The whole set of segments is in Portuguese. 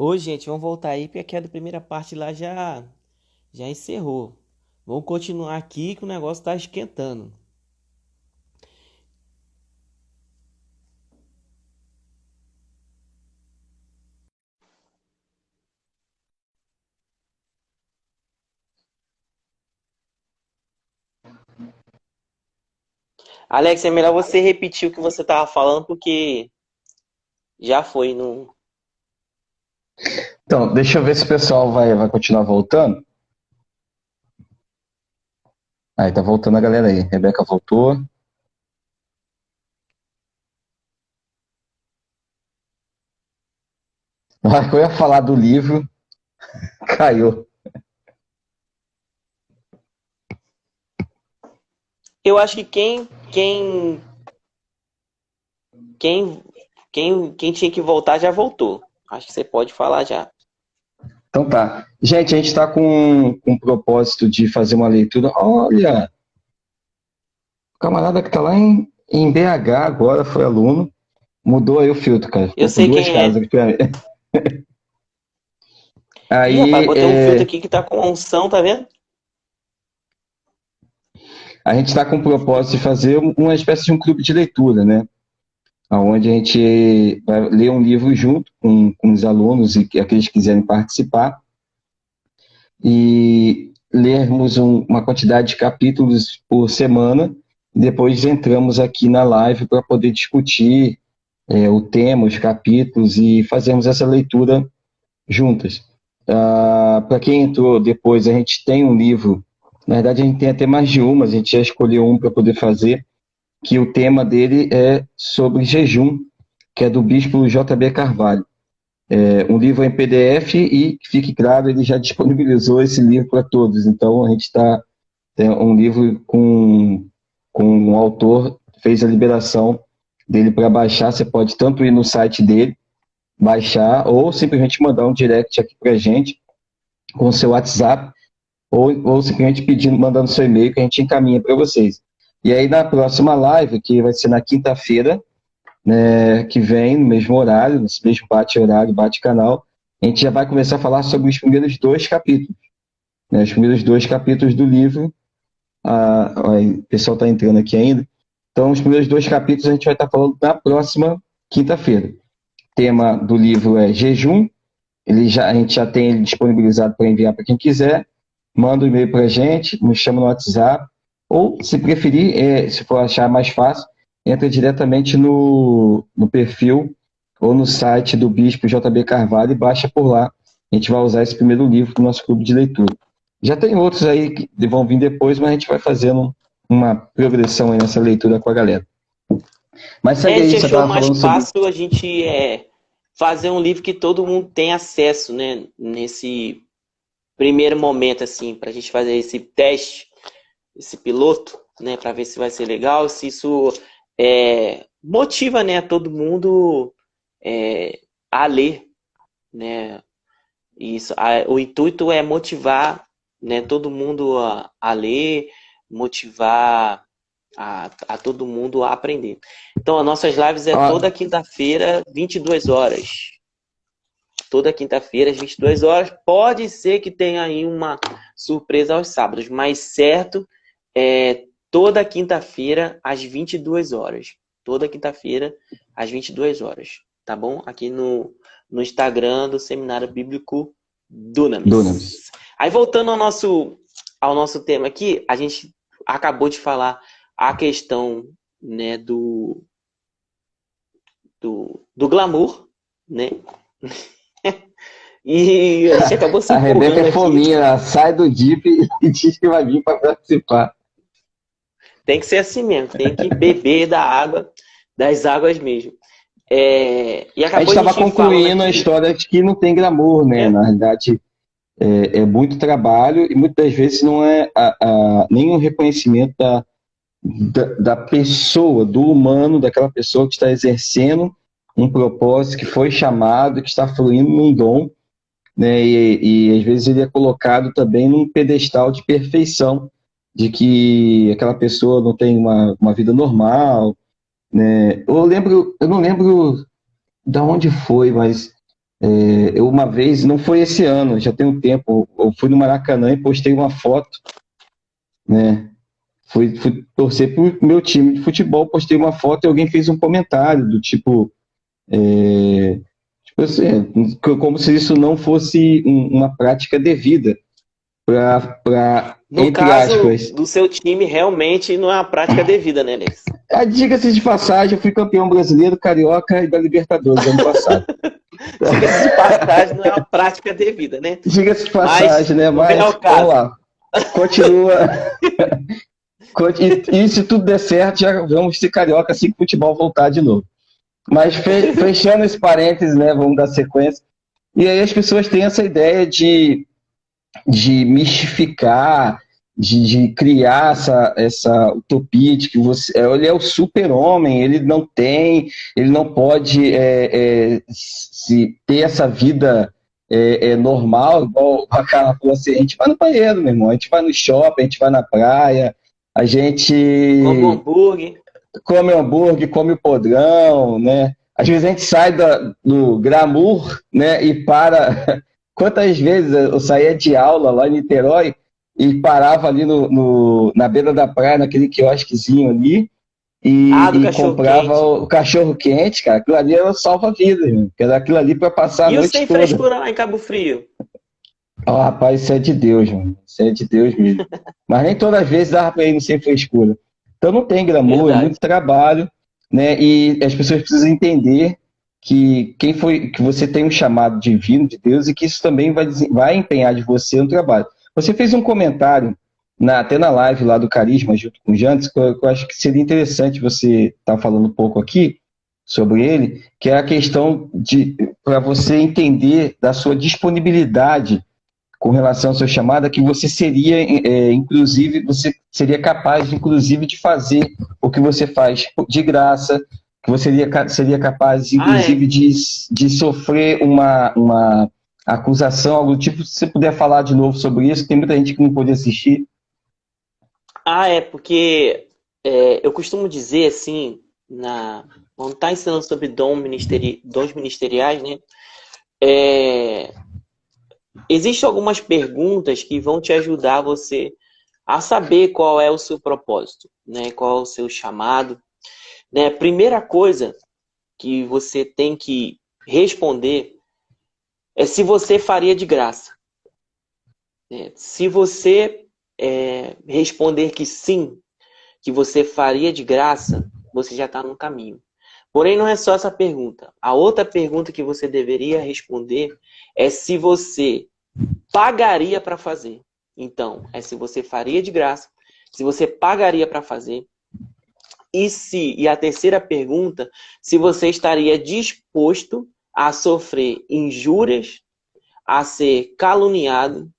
Ô, gente, vamos voltar aí, porque aquela primeira parte lá já encerrou. Vamos continuar aqui que o negócio tá esquentando. Alex, é melhor você repetir o que você tava falando, porque já foi no. Então, deixa eu ver se o pessoal vai continuar voltando. Aí, tá voltando a galera aí. Rebeca voltou. Na hora que eu ia falar do livro, caiu. Eu acho que quem, quem tinha que voltar já voltou. Acho que você pode falar já. Então tá. Gente, a gente está com o propósito de fazer uma leitura. Olha, o camarada que está lá em BH agora foi aluno. Mudou aí o filtro, cara. Eu Ficou com sei duas quem casas é. aqui pra mim. Ih, rapaz, Aí botei um filtro aqui que tá com unção, tá vendo? a gente está com o propósito de fazer uma espécie de um clube de leitura, né? Onde a gente vai ler um livro junto com os alunos e aqueles que quiserem participar e lermos uma quantidade de capítulos por semana. E depois entramos aqui na live para poder discutir o tema, os capítulos e fazermos essa leitura juntas. Para quem entrou depois, a gente tem um livro, na verdade a gente tem até mais de uma, a gente já escolheu um para poder fazer, que o tema dele é sobre jejum, que é do bispo J.B. Carvalho. Um livro em PDF e, que fique claro, ele já disponibilizou esse livro para todos. Então, a gente tem um livro com um autor, fez a liberação dele para baixar. Você pode tanto ir no site dele, baixar, ou simplesmente mandar um direct aqui para a gente com o seu WhatsApp, ou simplesmente pedindo, mandando seu e-mail que a gente encaminha para vocês. E aí, na próxima live, que vai ser na quinta-feira, que vem, no mesmo horário, nesse mesmo bate-horário, bate-canal, a gente já vai começar a falar sobre os primeiros dois capítulos, né? Os primeiros dois capítulos do livro. O pessoal está entrando aqui ainda. Então, os primeiros dois capítulos a gente vai estar falando na próxima quinta-feira. O tema do livro é jejum. A gente já tem ele disponibilizado para enviar para quem quiser. Manda um e-mail para a gente, nos chama no WhatsApp, ou, se preferir, se for achar mais fácil, entra diretamente no perfil ou no site do Bispo J.B. Carvalho e baixa por lá. A gente vai usar esse primeiro livro para o nosso clube de leitura. Já tem outros aí que vão vir depois, mas a gente vai fazendo uma progressão aí nessa leitura com a galera. Mas É, segue a aí, gente você achou estava mais falando sobre. fácil a gente fazer um livro que todo mundo tem acesso, né? Nesse primeiro momento, assim, para a gente fazer esse teste, esse piloto, né? Para ver se vai ser legal, se isso motiva, né, todo mundo a ler, né? Isso, o intuito é motivar, né, todo mundo a ler, motivar a todo mundo a aprender. Então, as nossas lives é toda Ah, quinta-feira, 22 horas. Toda quinta-feira, às 22 horas. Pode ser que tenha aí uma surpresa aos sábados, mas certo é toda quinta-feira, às 22 horas. Toda quinta-feira, às 22 horas. Tá bom? Aqui no Instagram do Seminário Bíblico Dunamis. Dunamis. Aí, voltando ao nosso tema aqui, a gente acabou de falar a questão, né, do glamour, né? E a gente acabou se A Rebeca é empolgando aqui. fominha, ela sai do DIP e diz que vai vir para participar. Tem que ser assim mesmo, tem que beber da água, das águas mesmo. E A gente acabou a estava gente falando concluindo a aqui. história de que não tem glamour, né? É, Na realidade, é muito trabalho e muitas vezes não é nenhum reconhecimento da pessoa, do humano, daquela pessoa que está exercendo um propósito, que foi chamado, que está fluindo num dom, né? E às vezes ele é colocado também num pedestal de perfeição, de que aquela pessoa não tem uma vida normal, né? Eu não lembro da onde foi, mas Eu uma vez, não foi esse ano, já tem um tempo, eu fui no Maracanã e postei uma foto, né? Fui torcer pro meu time de futebol, postei uma foto e alguém fez um comentário do tipo, tipo assim, como se isso não fosse uma prática devida para, No entre caso aspas, do seu time, realmente não é uma prática devida, né, Alex? diga-se de passagem, eu fui campeão brasileiro, carioca e da Libertadores ano passado. Diga-se de passagem, não é uma prática devida, né? Diga-se de Mas passagem, né? não vem Mas ao vamos caso. lá, continua. E se tudo der certo, já vamos ser carioca assim que o futebol voltar de novo. Mas fechando esse parênteses, né? Vamos dar sequência. E aí as pessoas têm essa ideia de mistificar, de criar essa utopia de que ele é o super-homem, ele não pode se ter essa vida normal, igual a Carla falou assim, a gente vai no banheiro, meu irmão, a gente vai no shopping, a gente vai na praia, a Como gente hambúrguer. come hambúrguer, come podrão, né? Às vezes a gente sai do glamour, né, e para. Quantas vezes eu saía de aula lá em Niterói e parava ali na beira da praia, naquele quiosquezinho ali, Ah, do e cachorro comprava quente. o cachorro quente, cara. Aquilo ali era salva-vida, irmão, que era aquilo ali para passar a E o noite sem toda. frescura lá em Cabo Frio? Ó, rapaz, isso é de Deus, mano. Isso é de Deus mesmo. Mas nem todas as vezes dava para ir no sem frescura. Então não tem glamour, é Verdade. muito trabalho, né? E as pessoas precisam entender que você tem um chamado divino de Deus e que isso também vai empenhar de você no trabalho. Você fez um comentário até na live lá do Carisma, junto com o Jantes, que eu acho que seria interessante você estar falando um pouco aqui sobre ele, que é a questão de para você entender da sua disponibilidade com relação ao seu chamado, que você seria, inclusive, você seria capaz, inclusive, de fazer o que você faz de graça, que você seria capaz, Ah, é. inclusive, de sofrer uma acusação, algo do tipo. Se você puder falar de novo sobre isso, tem muita gente que não pôde assistir. Ah, é, porque eu costumo dizer assim, quando está ensinando sobre dons ministeriais, né? É, existem algumas perguntas que vão te ajudar você a saber qual é o seu propósito, né? Qual é o seu chamado, né? Primeira coisa que você tem que responder é se você faria de graça, né? Se você responder que sim, que você faria de graça, você já está no caminho. Porém, não é só essa pergunta. A outra pergunta que você deveria responder é se você pagaria para fazer. Então, é se você faria de graça, se você pagaria para fazer, e a terceira pergunta, se você estaria disposto a sofrer injúrias, a ser caluniado,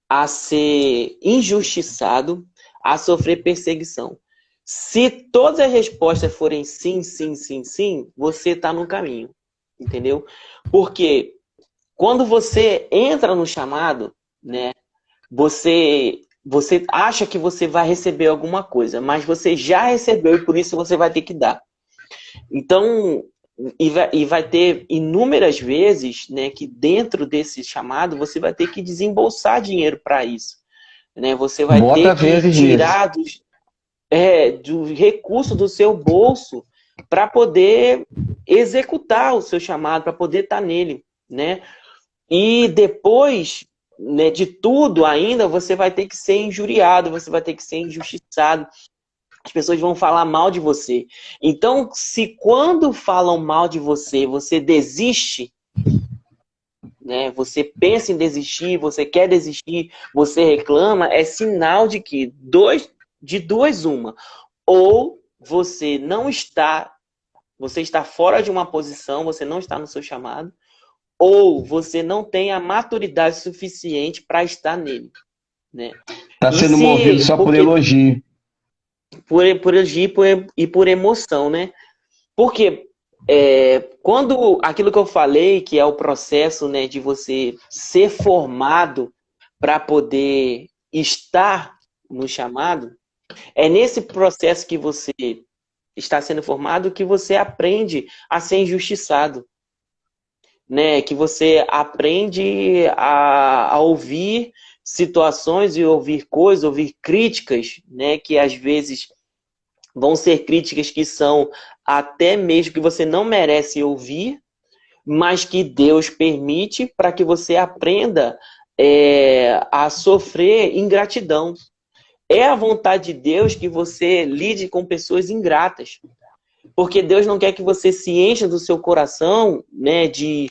a ser injustiçado, a sofrer perseguição. Se todas as respostas forem sim, sim, sim, sim, você está no caminho, entendeu? Porque quando você entra no chamado, né, você acha que você vai receber alguma coisa, mas você já recebeu e por isso você vai ter que dar. Então, vai ter inúmeras vezes, né, que dentro desse chamado você vai ter que desembolsar dinheiro para isso, né? Você vai Bota ter que vezes nisso. tirar do recurso do seu bolso para poder executar o seu chamado, para poder estar nele, né? E depois, né, de tudo ainda, você vai ter que ser injuriado, você vai ter que ser injustiçado. As pessoas vão falar mal de você. Então, se quando falam mal de você, você desiste, né? Você pensa em desistir, você quer desistir, você reclama, é sinal de que de duas uma. Ou você está fora de uma posição, você não está no seu chamado, ou você não tem a maturidade suficiente para estar nele, né? Está E sendo movido se só por porque elogio. por elogio e por emoção, né? Porque quando aquilo que eu falei, que é o processo, né, de você ser formado para poder estar no chamado, é nesse processo que você está sendo formado que você aprende a ser injustiçado. né? Que você aprende a ouvir situações e ouvir coisas, ouvir críticas, né? Que às vezes vão ser críticas que são até mesmo que você não merece ouvir, mas que Deus permite para que você aprenda a sofrer ingratidão. É a vontade de Deus que você lide com pessoas ingratas. Porque Deus não quer que você se encha do seu coração, né, de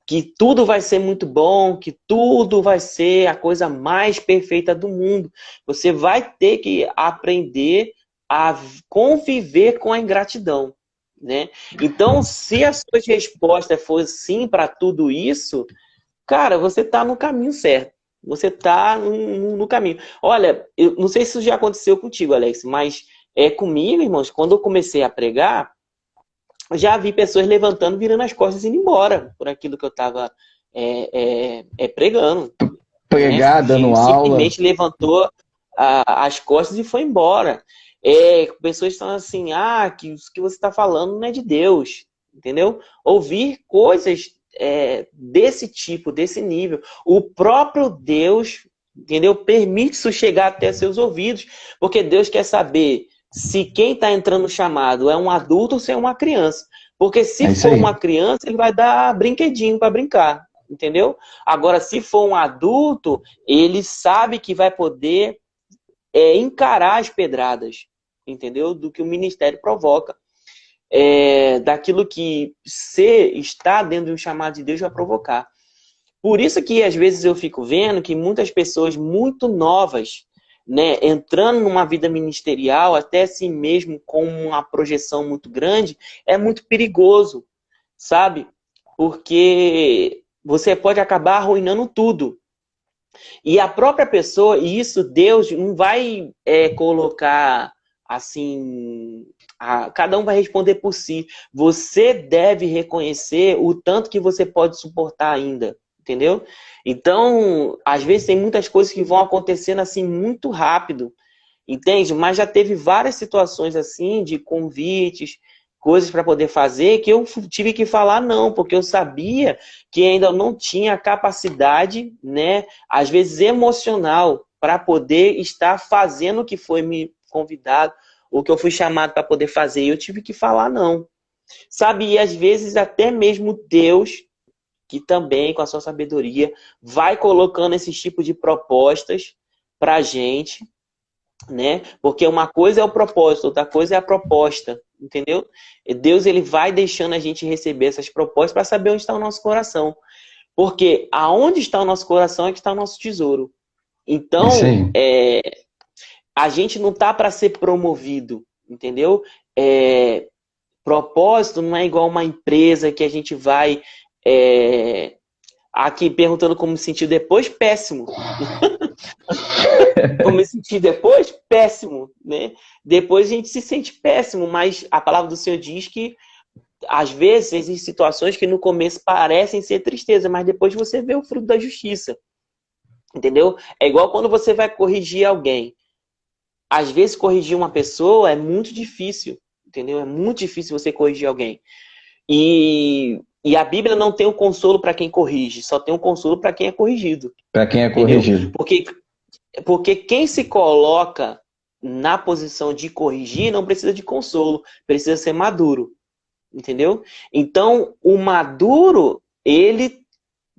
que tudo vai ser muito bom, que tudo vai ser a coisa mais perfeita do mundo. Você vai ter que aprender a conviver com a ingratidão, né? Então, se a sua resposta for sim para tudo isso, cara, você está no caminho certo. Você está no caminho. Olha, eu não sei se isso já aconteceu contigo, Alex, mas comigo, irmãos, quando eu comecei a pregar, já vi pessoas levantando, virando as costas e indo embora por aquilo que eu estava pregando. Né? Pregar, dando aula. Simplesmente levantou as costas e foi embora. Pessoas estão assim, que o que você está falando não é de Deus. Entendeu? Ouvir coisas desse tipo, desse nível. O próprio Deus, entendeu? Permite isso chegar até seus ouvidos, porque Deus quer saber se quem está entrando no chamado é um adulto ou se é uma criança. Porque se for uma criança, ele vai dar brinquedinho para brincar, entendeu? Agora, se for um adulto, ele sabe que vai poder encarar as pedradas, entendeu? Do que o ministério provoca. Daquilo que você está dentro de um chamado de Deus vai provocar. Por isso que às vezes eu fico vendo que muitas pessoas muito novas, né, entrando numa vida ministerial, até assim mesmo com uma projeção muito grande, é muito perigoso, sabe? Porque você pode acabar arruinando tudo. E a própria pessoa, e isso Deus não vai colocar assim, cada um vai responder por si. Você deve reconhecer o tanto que você pode suportar ainda, entendeu? Então, às vezes tem muitas coisas que vão acontecendo assim muito rápido, entende? Mas já teve várias situações assim de convites, coisas para poder fazer que eu tive que falar não, porque eu sabia que ainda não tinha capacidade, né, às vezes emocional, para poder estar fazendo o que foi me convidado, o que eu fui chamado para poder fazer. E eu tive que falar não. Sabe? E às vezes até mesmo Deus, que também com a sua sabedoria vai colocando esses tipos de propostas para a gente, né? Porque uma coisa é o propósito, outra coisa é a proposta, entendeu? E Deus, ele vai deixando a gente receber essas propostas para saber onde está o nosso coração. Porque aonde está o nosso coração é que está o nosso tesouro. Então, a gente não tá para ser promovido, entendeu? Propósito não é igual uma empresa que a gente vai aqui perguntando como me sentir depois, péssimo. Como me sentir depois? Péssimo, né? Depois a gente se sente péssimo, mas a palavra do Senhor diz que às vezes existem situações que no começo parecem ser tristeza, mas depois você vê o fruto da justiça. Entendeu? É igual quando você vai corrigir alguém. Às vezes corrigir uma pessoa é muito difícil, entendeu? É muito difícil você corrigir alguém. E a Bíblia não tem o consolo para quem corrige, só tem o consolo para quem é corrigido. Para quem é entendeu? corrigido. Porque quem se coloca na posição de corrigir não precisa de consolo, precisa ser maduro. Entendeu? Então, o maduro, ele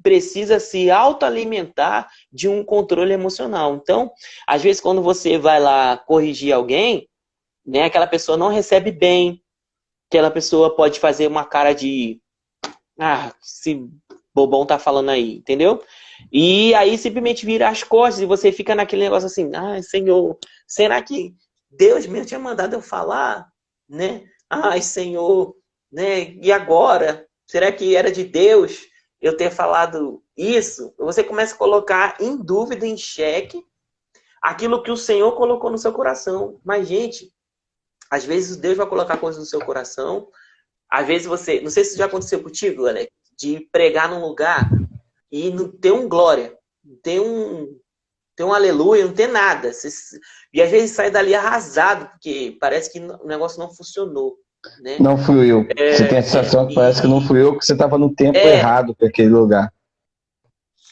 precisa se autoalimentar de um controle emocional. Então, às vezes, quando você vai lá corrigir alguém, né, aquela pessoa não recebe bem, aquela pessoa pode fazer uma cara de esse bobão tá falando aí, entendeu? E aí simplesmente vira as costas e você fica naquele negócio assim, Senhor, será que Deus mesmo tinha mandado eu falar? Né? Senhor, né? E agora? Será que era de Deus eu ter falado isso? Você começa a colocar em dúvida, em xeque, aquilo que o Senhor colocou no seu coração. Mas, gente, às vezes Deus vai colocar coisas no seu coração. Às vezes você... Não sei se isso já aconteceu contigo, Alex, de pregar num lugar e não ter um glória, não ter um aleluia, não ter nada. E às vezes sai dali arrasado, porque parece que o negócio não funcionou. né? Não fui eu. Você tem a sensação que parece que não fui eu, que você estava no tempo errado para aquele lugar.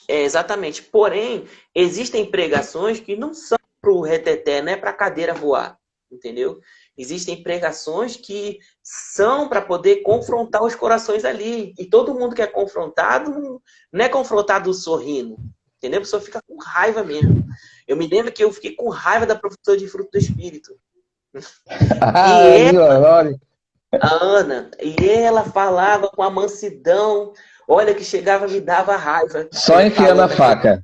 Exatamente. Porém, existem pregações que não são para o reteté, não é para a cadeira voar, entendeu? Existem pregações que são para poder confrontar os corações ali. E todo mundo que é confrontado não é confrontado sorrindo, entendeu? A pessoa fica com raiva mesmo. Eu me lembro que eu fiquei com raiva da professora de fruto do Espírito. Olha. A Ana, e ela falava com a mansidão, olha que chegava, me dava raiva. Só enfiando a faca.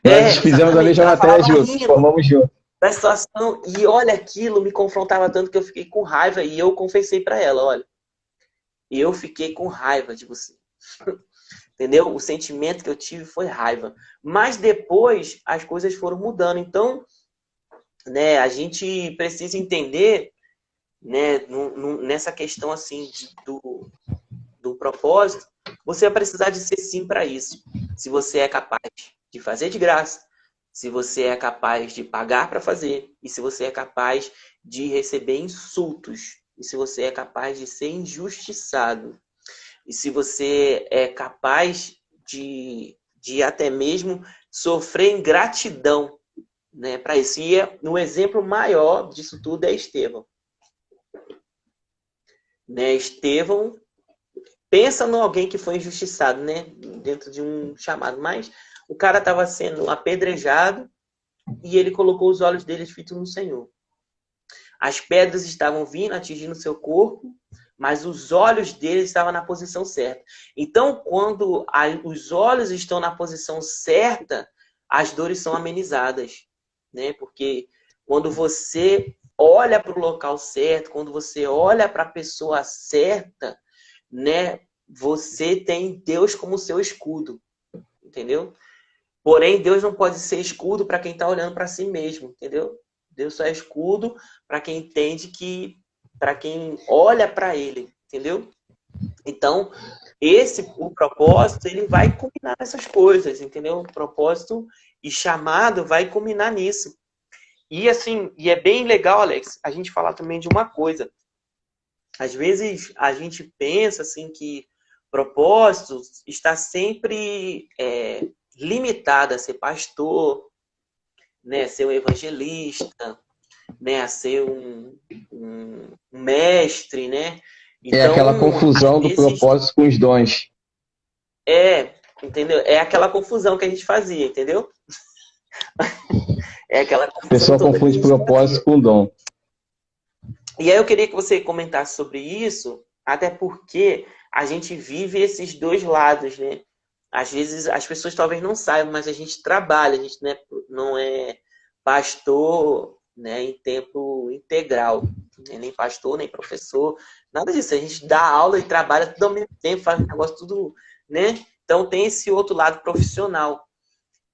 Nós fizemos a mesma matéria juntos, formamos juntos. Da situação, e olha, aquilo me confrontava tanto que eu fiquei com raiva, e eu confessei para ela, olha, eu fiquei com raiva de você. Entendeu? O sentimento que eu tive foi raiva. Mas depois as coisas foram mudando. Então, né, a gente precisa entender, né, nessa questão assim do propósito, você vai precisar de ser sim para isso. Se você é capaz de fazer de graça, se você é capaz de pagar para fazer, e se você é capaz de receber insultos, e se você é capaz de ser injustiçado, e se você é capaz de até mesmo sofrer ingratidão, né, para isso. E no exemplo maior disso tudo é Estevão. Né, Estevão, pensa em alguém que foi injustiçado, né, dentro de um chamado, mas o cara estava sendo apedrejado e ele colocou os olhos dele fitos no Senhor. As pedras estavam vindo, atingindo seu corpo, mas os olhos dele estavam na posição certa. Então, quando os olhos estão na posição certa, as dores são amenizadas, né? Porque quando você olha para o local certo, quando você olha para a pessoa certa, né? Você tem Deus como seu escudo, entendeu? Porém, Deus não pode ser escudo para quem está olhando para si mesmo, entendeu? Deus só é escudo para quem entende que, para quem olha para Ele, entendeu? Então, o propósito, ele vai combinar nessas coisas, entendeu? O propósito e chamado vai combinar nisso. E assim, e é bem legal, Alex, a gente falar também de uma coisa. Às vezes a gente pensa assim que propósito está sempre limitado a ser pastor, né, a ser um evangelista, né, a ser um mestre, né? Então, é aquela confusão do propósito com os dons. Entendeu? É aquela confusão que a gente fazia, entendeu? É aquela confusão. A pessoa confunde propósito com dom. E aí eu queria que você comentasse sobre isso, até porque a gente vive esses dois lados, né? Às vezes as pessoas talvez não saibam, mas a gente trabalha, a gente não é pastor, né, em tempo integral, né? Nem pastor, nem professor, nada disso. A gente dá aula e trabalha tudo ao mesmo tempo, faz um negócio tudo, né? Então tem esse outro lado profissional.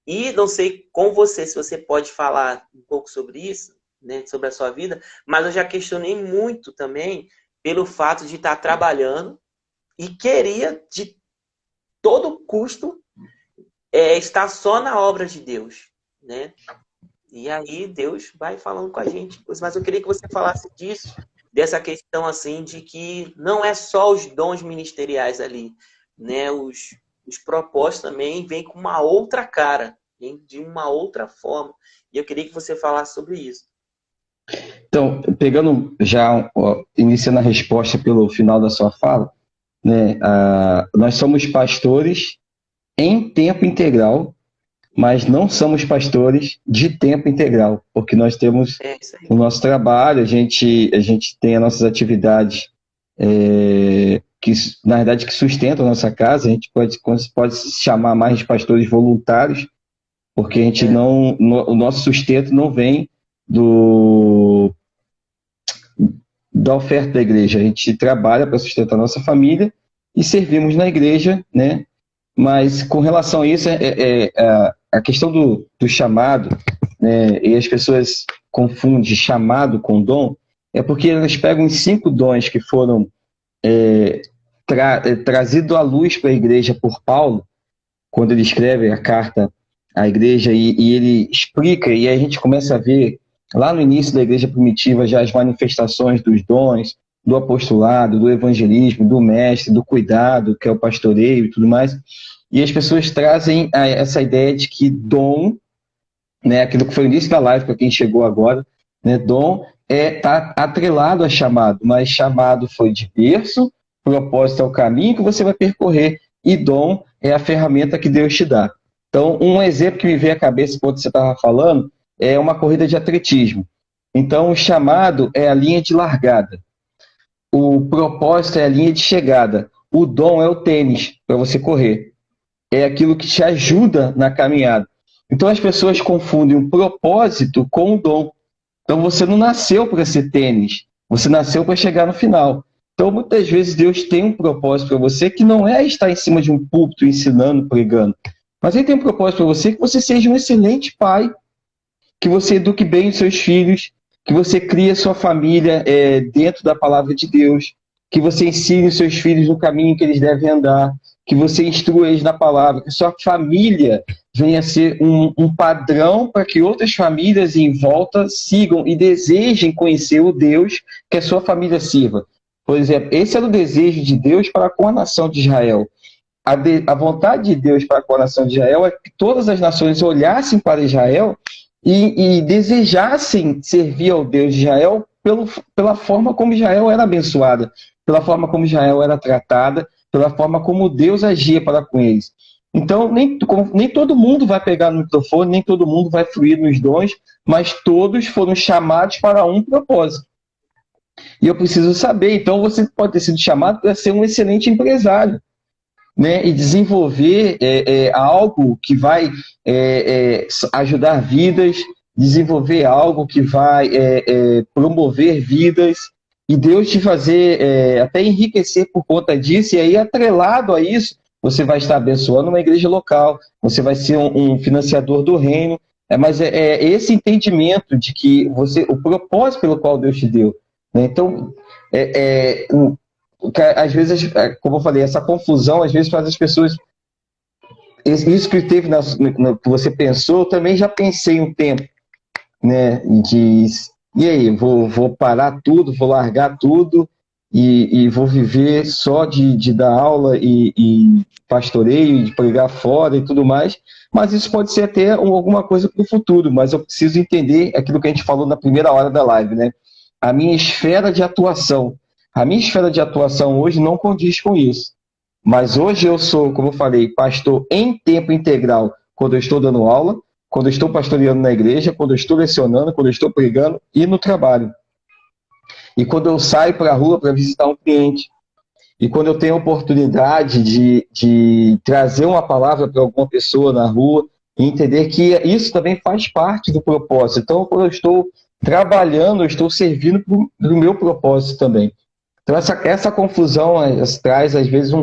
E não sei com você, se você pode falar um pouco sobre isso, né, sobre a sua vida, mas eu já questionei muito também pelo fato de estar trabalhando e queria de todo custo estar só na obra de Deus, né? E aí Deus vai falando com a gente. Mas eu queria que você falasse disso, dessa questão assim de que não é só os dons ministeriais ali, né? Os propósitos também vêm com uma outra cara, vêm de uma outra forma. E eu queria que você falasse sobre isso. Então, pegando já, iniciando a resposta pelo final da sua fala, né, nós somos pastores em tempo integral, mas não somos pastores de tempo integral, porque nós temos o nosso trabalho, a gente tem as nossas atividades que, na verdade, que sustentam a nossa casa. A gente pode se chamar mais de pastores voluntários, porque a gente o nosso sustento não vem da oferta da igreja. A gente trabalha para sustentar a nossa família e servimos na igreja, né? Mas com relação a isso, a questão do chamado, né? E as pessoas confundem chamado com dom, é porque elas pegam os 5 dons que foram trazidos à luz para a igreja por Paulo, quando ele escreve a carta à igreja, e ele explica, e aí a gente começa a ver lá no início da igreja primitiva já as manifestações dos dons, do apostolado, do evangelismo, do mestre, do cuidado, que é o pastoreio e tudo mais. E as pessoas trazem essa ideia de que dom, né, aquilo que foi o início da live para quem chegou agora, né, dom tá atrelado a chamado, mas chamado foi de berço, propósito é o caminho que você vai percorrer e dom é a ferramenta que Deus te dá. Então, um exemplo que me veio à cabeça quando você estava falando é uma corrida de atletismo. Então, o chamado é a linha de largada, o propósito é a linha de chegada, o dom é o tênis para você correr, é aquilo que te ajuda na caminhada. Então as pessoas confundem o propósito com o dom. Então você não nasceu para ser tênis, você nasceu para chegar no final. Então muitas vezes Deus tem um propósito para você que não é estar em cima de um púlpito ensinando, pregando, mas Ele tem um propósito para você que você seja um excelente pai, que você eduque bem os seus filhos, que você crie a sua família dentro da palavra de Deus, que você ensine os seus filhos no caminho que eles devem andar, que você instrua eles na palavra, que sua família venha a ser um padrão para que outras famílias em volta sigam e desejem conhecer o Deus que a sua família sirva. Por exemplo, esse era o desejo de Deus para com a nação de Israel. A vontade de Deus para com a nação de Israel é que todas as nações olhassem para Israel e desejassem servir ao Deus de Israel pela forma como Israel era abençoada, pela forma como Israel era tratada, pela forma como Deus agia para com eles. Então, nem todo mundo vai pegar no microfone, nem todo mundo vai fluir nos dons, mas todos foram chamados para um propósito. E eu preciso saber, então você pode ter sido chamado para ser um excelente empresário, né, e desenvolver algo que vai ajudar vidas, desenvolver algo que vai promover vidas, e Deus te fazer até enriquecer por conta disso, e aí atrelado a isso, você vai estar abençoando uma igreja local, você vai ser um financiador do reino, mas esse entendimento de que o propósito pelo qual Deus te deu, né? Então, às vezes, como eu falei, essa confusão às vezes faz as pessoas. Isso que teve que você pensou, eu também já pensei um tempo, né? E aí, vou parar tudo, vou largar tudo e vou viver só de dar aula e pastoreio, de pregar fora e tudo mais. Mas isso pode ser até alguma coisa para o futuro, mas eu preciso entender aquilo que a gente falou na primeira hora da live, né? A minha esfera de atuação. A minha esfera de atuação hoje não condiz com isso. Mas hoje eu sou, como eu falei, pastor em tempo integral quando eu estou dando aula, quando eu estou pastoreando na igreja, quando eu estou lecionando, quando eu estou pregando e no trabalho. E quando eu saio para a rua para visitar um cliente. E quando eu tenho a oportunidade de trazer uma palavra para alguma pessoa na rua e entender que isso também faz parte do propósito. Então, quando eu estou trabalhando, eu estou servindo para o meu propósito também. Então, essa confusão traz, às vezes,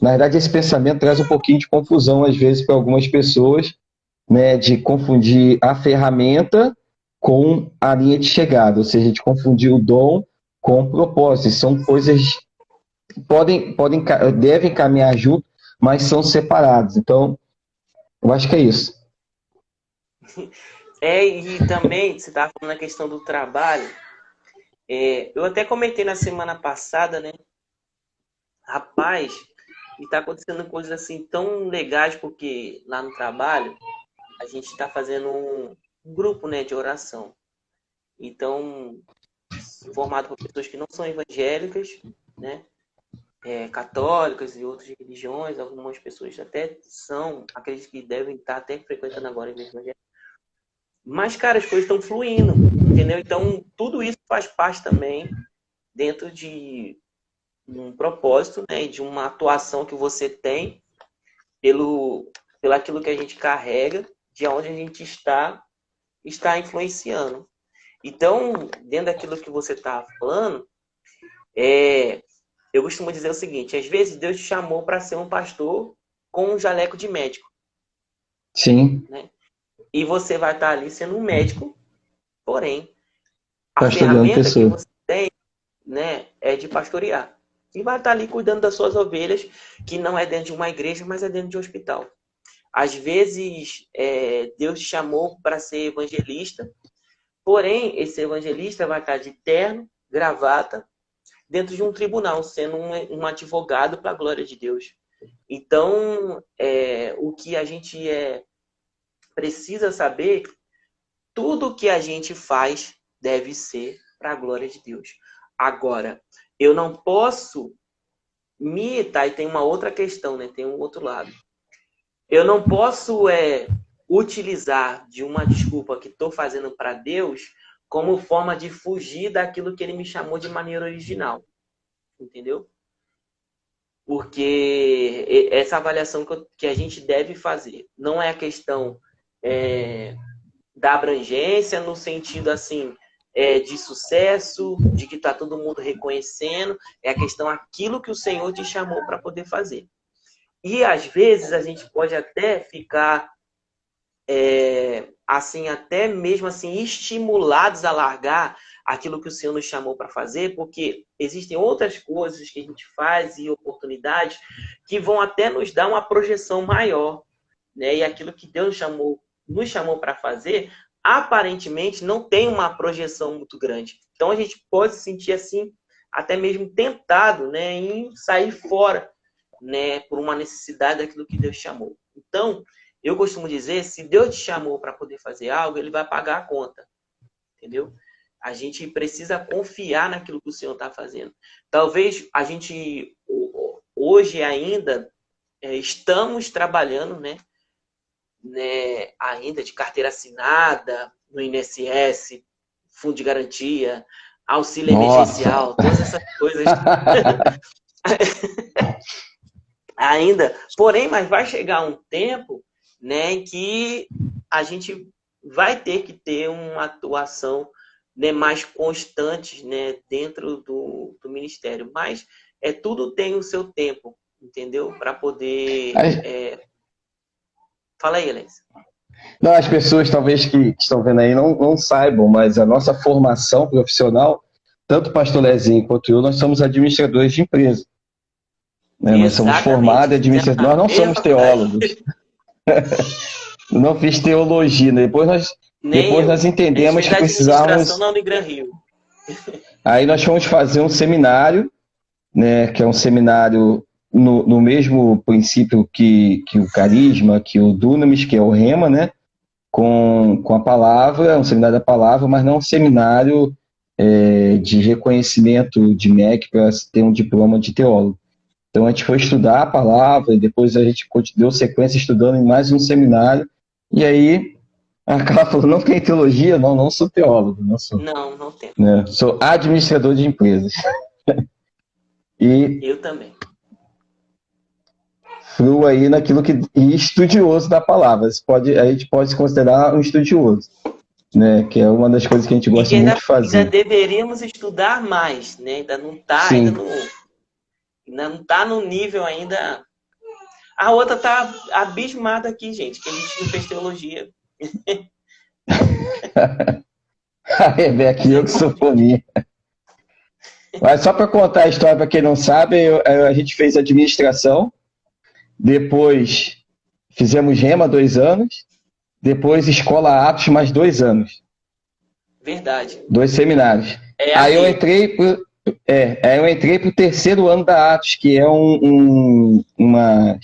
na verdade, esse pensamento traz um pouquinho de confusão, às vezes, para algumas pessoas, né, de confundir a ferramenta com a linha de chegada, ou seja, de confundir o dom com o propósito. São coisas que devem caminhar junto, mas são separados. Então, eu acho que é isso. E também, você estava falando na questão do trabalho, eu até comentei na semana passada, né? Rapaz, está acontecendo coisas assim tão legais, porque lá no trabalho a gente está fazendo um grupo, né, de oração. Então, formado por pessoas que não são evangélicas, né? Católicas e outras religiões, algumas pessoas até são, acredito que devem estar até frequentando agora a igreja evangélica. Mas, cara, as coisas estão fluindo, entendeu? Então, tudo isso faz parte também dentro de um propósito, né? De uma atuação que você tem pelo aquilo que a gente carrega, de onde a gente está influenciando. Então, dentro daquilo que você está falando, eu costumo dizer o seguinte: às vezes Deus te chamou para ser um pastor com um jaleco de médico. Sim. Né? E você vai estar ali sendo um médico, porém, a Pastoreando ferramenta que pessoa. você tem, né, é de pastorear. E vai estar ali cuidando das suas ovelhas, que não é dentro de uma igreja, mas é dentro de um hospital. Às vezes, Deus te chamou para ser evangelista, porém, esse evangelista vai estar de terno, gravata, dentro de um tribunal, sendo um advogado para a glória de Deus. Então, o que a gente precisa saber, tudo que a gente faz deve ser para a glória de Deus. Agora, eu não posso tá, e tem uma outra questão, né? Tem um outro lado. Eu não posso utilizar de uma desculpa que estou fazendo para Deus como forma de fugir daquilo que ele me chamou de maneira original. Entendeu? Porque essa avaliação que a gente deve fazer não é a questão da abrangência no sentido assim de sucesso, de que está todo mundo reconhecendo, é a questão aquilo que o Senhor te chamou para poder fazer. E às vezes a gente pode até ficar assim, até mesmo assim, estimulados a largar aquilo que o Senhor nos chamou para fazer, porque existem outras coisas que a gente faz e oportunidades que vão até nos dar uma projeção maior, né? E aquilo que Deus nos chamou para fazer, aparentemente não tem uma projeção muito grande. Então a gente pode se sentir assim, até mesmo tentado, né, em sair fora, né, por uma necessidade daquilo que Deus chamou. Então, eu costumo dizer, se Deus te chamou para poder fazer algo, Ele vai pagar a conta. Entendeu? A gente precisa confiar naquilo que o Senhor está fazendo. Talvez a gente, hoje ainda, estamos trabalhando, né, ainda de carteira assinada, no INSS, Fundo de Garantia, auxílio emergencial, todas essas coisas. Ainda, porém, mas vai chegar um tempo, né, em que a gente vai ter que ter uma atuação, né, mais constante, né, dentro do ministério. Mas tudo tem o seu tempo, entendeu? Para poder... Fala aí, Alex. Não, as pessoas talvez que estão vendo aí não saibam, mas a nossa formação profissional, tanto o pastor Lezinho quanto eu, nós somos administradores de empresa. Né? Nós somos formados em administração, nós não somos teólogos. Não fiz teologia, né? Depois nós entendemos que precisávamos... Não, no Gran Rio. Aí nós fomos fazer um seminário, né, que é um seminário no mesmo princípio que o Carisma, que o Dunamis, que é o Rema, né, com a palavra, um seminário da palavra, mas não um seminário de reconhecimento de MEC para ter um diploma de teólogo. Então a gente foi estudar a palavra e depois a gente deu sequência estudando em mais um seminário. E aí a Carla falou, não tem teologia? Não sou teólogo. Não tenho. Né, sou administrador de empresas. E eu também. Flua aí naquilo que... E estudioso da palavra. A gente pode se considerar um estudioso. Né, que é uma das coisas que a gente gosta muito de fazer. Ainda deveríamos estudar mais, né? Ainda não está... Ainda não está no nível ainda. A outra está abismada aqui, gente, que a gente não fez teologia. A Rebeca e eu que sou fominha. Mas só para contar a história para quem não sabe, a gente fez administração, depois fizemos Rema 2 anos, depois Escola Atos mais 2 anos. Verdade. 2 seminários. Aí eu entrei para o terceiro ano da Atos, que é uma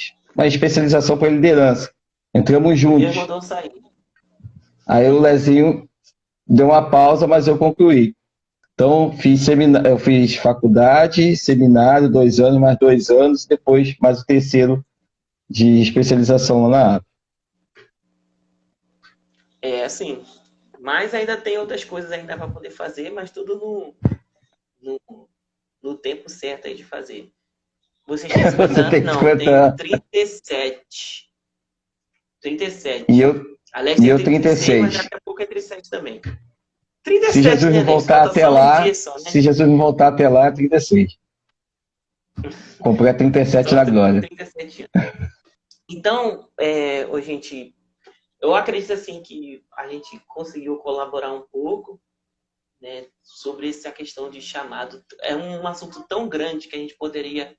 especialização para liderança. Entramos juntos. Deus mandou sair. Aí o Lezinho deu uma pausa, mas eu concluí. Então, eu fiz faculdade, seminário, 2 anos, mais 2 anos, depois mais o terceiro de especialização lá na Atos. Assim. Mas ainda tem outras coisas ainda para poder fazer, mas tudo no tempo certo aí de fazer. Vocês têm 50 anos? Não, tenho 37. 37. E eu, Alex tem eu 36. Mas daqui a pouco é 37 também. 37, se Jesus me voltar até lá, se Jesus me voltar até lá, é 36. Comprei 37 na glória. 37 anos. Então, gente, eu acredito assim que a gente conseguiu colaborar um pouco, né, sobre essa questão de chamado. É um assunto tão grande que a gente poderia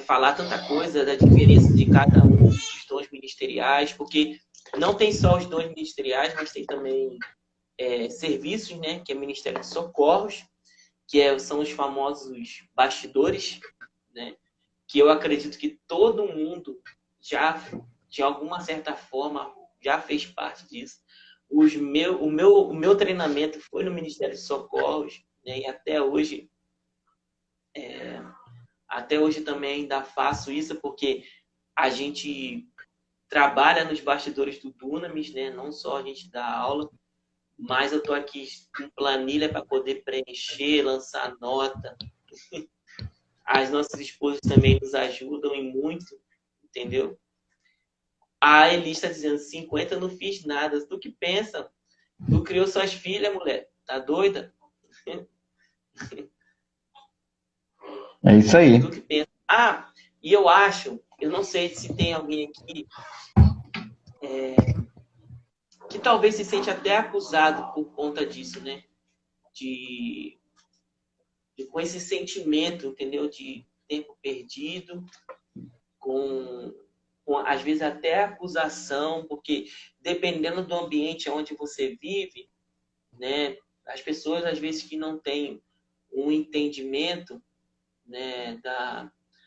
falar tanta coisa da diferença de cada um dos dons ministeriais, porque não tem só os dons ministeriais, mas tem também serviços, né, que é Ministério de Socorros, são os famosos bastidores, né? Que eu acredito que todo mundo já, de alguma certa forma, já fez parte disso. O meu treinamento foi no Ministério de Socorros, né? E até hoje também ainda faço isso, porque a gente trabalha nos bastidores do Dunamis, né? Não só a gente dá aula, mas eu estou aqui com planilha para poder preencher, lançar nota. As nossas esposas também nos ajudam e muito, entendeu? A Eli está dizendo, 50 eu não fiz nada. Tu que pensa? Tu criou suas filhas, mulher. Tá doida? É isso aí. Tu que pensa. E eu acho, eu não sei se tem alguém aqui que talvez se sente até acusado por conta disso, né? Com esse sentimento, entendeu? De tempo perdido, com às vezes até acusação, porque dependendo do ambiente onde você vive, né? As pessoas às vezes que não têm um entendimento, né,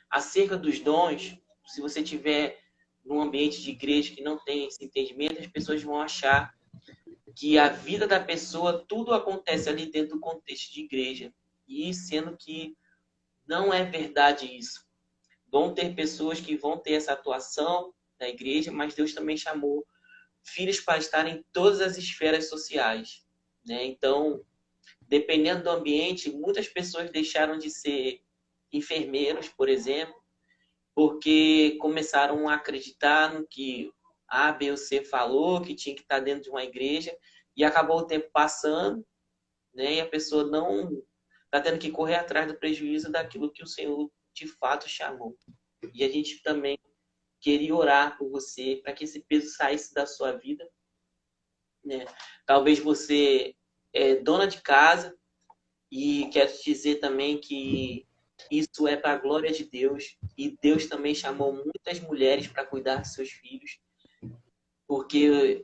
acerca dos dons, se você tiver num ambiente de igreja que não tem esse entendimento, as pessoas vão achar que a vida da pessoa, tudo acontece ali dentro do contexto de igreja. E sendo que não é verdade isso. Vão ter pessoas que vão ter essa atuação na igreja, mas Deus também chamou filhos para estar em todas as esferas sociais, né? Então, dependendo do ambiente, muitas pessoas deixaram de ser enfermeiros, por exemplo, porque começaram a acreditar no que A, B ou C falou, que tinha que estar dentro de uma igreja, e acabou o tempo passando, né? E a pessoa não está tendo que correr atrás do prejuízo daquilo que o Senhor de fato chamou. E a gente também queria orar por você, para que esse peso saísse da sua vida, né? Talvez você é dona de casa, e quero te dizer também que isso é para a glória de Deus. E Deus também chamou muitas mulheres para cuidar dos seus filhos. Porque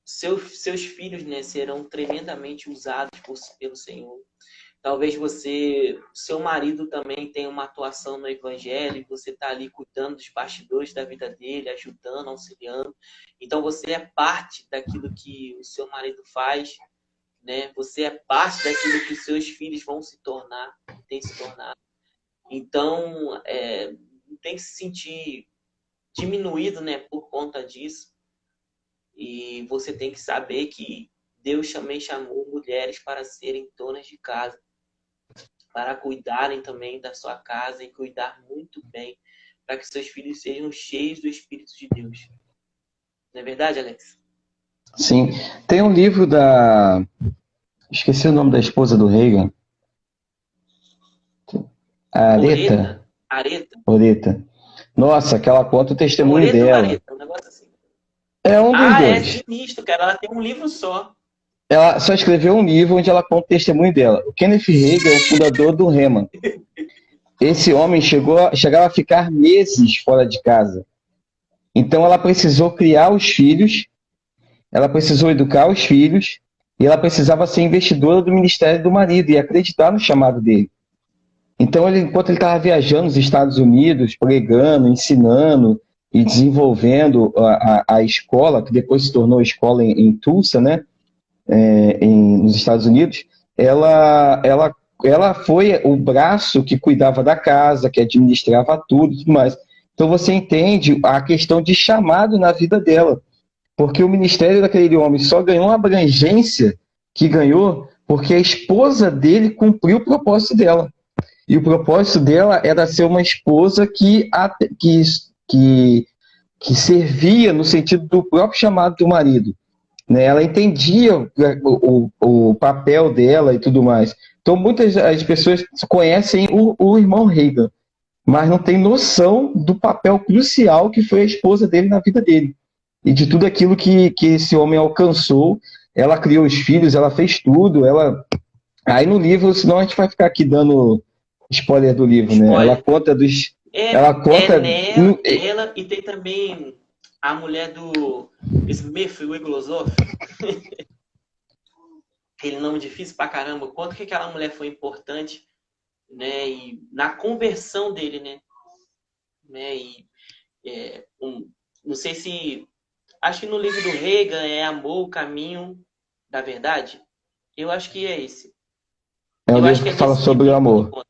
seus filhos, né, serão tremendamente usados pelo Senhor. Talvez seu marido também tenha uma atuação no Evangelho, você está ali cuidando dos bastidores da vida dele, ajudando, auxiliando. Então você é parte daquilo que o seu marido faz, né? Você é parte daquilo que os seus filhos vão se tornar, têm se tornado. Então, não tem que se sentir diminuído, né, por conta disso. E você tem que saber que Deus também chamou mulheres para serem donas de casa, para cuidarem também da sua casa e cuidar muito bem, para que seus filhos sejam cheios do Espírito de Deus. Não é verdade, Alex? Sim. Tem um livro da... Esqueci o nome da esposa do Reagan. Areta? Areta. Nossa, aquela conta o testemunho Oreta dela. Areta, um negócio assim. É um dos dois. É sinistro, cara. Ela tem um livro só. Ela só escreveu um livro onde ela conta o testemunho dela. O Kenneth Reagan é o fundador do Rema. Esse homem chegava a ficar meses fora de casa. Então ela precisou criar os filhos, ela precisou educar os filhos, e ela precisava ser investidora do ministério do marido e acreditar no chamado dele. Então, enquanto ele estava viajando nos Estados Unidos, pregando, ensinando e desenvolvendo a escola, que depois se tornou escola em Tulsa, né? Nos Estados Unidos, ela foi o braço que cuidava da casa, que administrava tudo e tudo mais. Então você entende a questão de chamado na vida dela, porque o ministério daquele homem só ganhou a abrangência que ganhou porque a esposa dele cumpriu o propósito dela. E o propósito dela era ser uma esposa que servia no sentido do próprio chamado do marido. Né? Ela entendia o papel dela e tudo mais. Então, muitas as pessoas conhecem o irmão Reagan, mas não tem noção do papel crucial que foi a esposa dele na vida dele. E de tudo aquilo que esse homem alcançou. Ela criou os filhos, ela fez tudo. Aí no livro, senão a gente vai ficar aqui dando spoiler do livro, né? Ela conta dos... Ela e tem também a mulher do Smith Wigglesworth. aquele nome difícil pra caramba, quanto que aquela mulher foi importante, né? E na conversão dele, né? E não sei se, acho que no livro do Reagan é Amor, o Caminho da Verdade. Eu acho que é esse. É um Eu acho livro que que é fala nesse livro sobre que o ele amor. conta.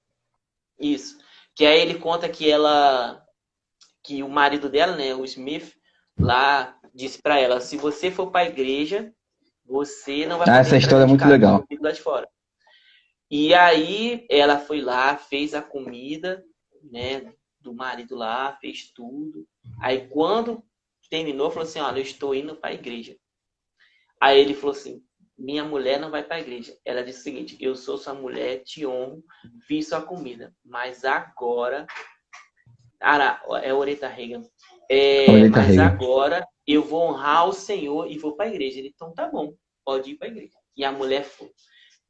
Isso. Que aí ele conta que o marido dela, né, o Smith, lá disse pra ela: se você for pra igreja, você não vai Ah, poder essa entrar história é dentro de muito casa, você legal. vai ter que ir lá de fora. E aí ela foi lá, fez a comida, né, do marido lá, fez tudo. Aí quando terminou, falou assim: olha, eu estou indo pra igreja. Aí ele falou assim: minha mulher não vai para a igreja. Ela disse o seguinte: eu sou sua mulher, te honro, fiz sua comida, mas agora. É Oreta Reagan. Lolita Mas Reagan. agora eu vou honrar o Senhor e vou para a igreja. Ele, então tá bom, pode ir para a igreja. E a mulher foi.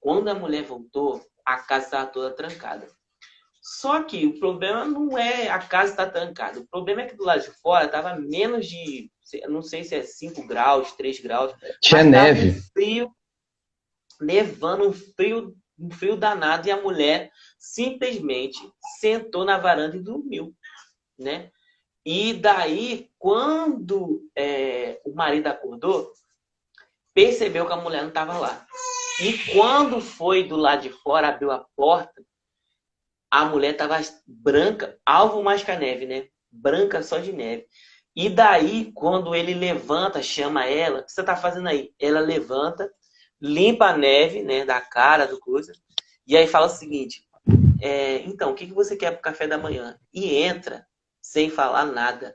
Quando a mulher voltou, a casa estava toda trancada. Só que o problema não é a casa estar trancada. O problema é que do lado de fora estava menos de, não sei se é 5 graus, 3 graus, Tinha mas estava um neve. frio, nevando, um frio danado, e a mulher simplesmente sentou na varanda e dormiu, né? E daí, quando o marido acordou, percebeu que a mulher não estava lá. E quando foi do lado de fora, abriu a porta, a mulher estava branca, alvo mais que a neve, né? Branca só de neve. E daí, quando ele levanta, chama ela: o que você está fazendo aí? Ela levanta, limpa a neve, né, da cara, do coisa, e aí fala o seguinte: então, o que você quer para o café da manhã? E entra, sem falar nada.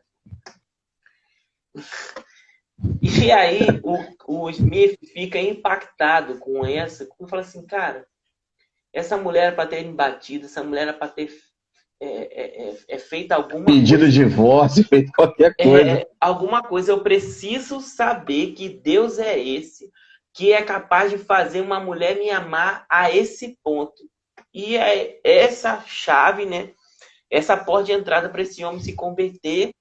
E aí, o Smith fica impactado com essa, e fala assim: cara, essa mulher era para ter me batido, essa mulher era para ter feito alguma Pedido de coisa. divórcio, feito qualquer coisa. Alguma coisa. Eu preciso saber que Deus é esse, que é capaz de fazer uma mulher me amar a esse ponto. E é essa chave, né? Essa porta de entrada para esse homem se converter.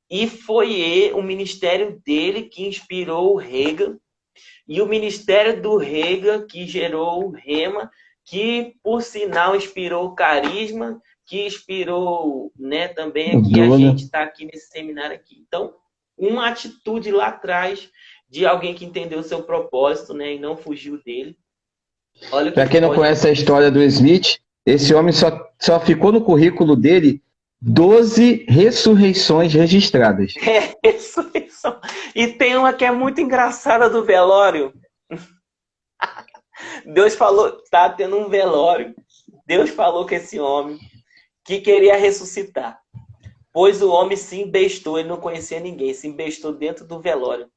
E foi o ministério dele que inspirou o Reagan. E o ministério do Reagan que gerou o Rema, que, por sinal, inspirou o Carisma, que inspirou, né, também O aqui a Bruna. gente está aqui nesse seminário aqui. Então, uma atitude lá atrás de alguém que entendeu o seu propósito, né, e não fugiu dele. Olha o que Para quem não pode conhece a acontecer. história do Smith, esse homem só ficou no currículo dele 12 ressurreições registradas. Ressurreição. E tem uma que é muito engraçada do velório. Deus falou, tá tendo um velório. Deus falou com esse homem que queria ressuscitar. Pois o homem se embestou, ele não conhecia ninguém, se embestou dentro do velório.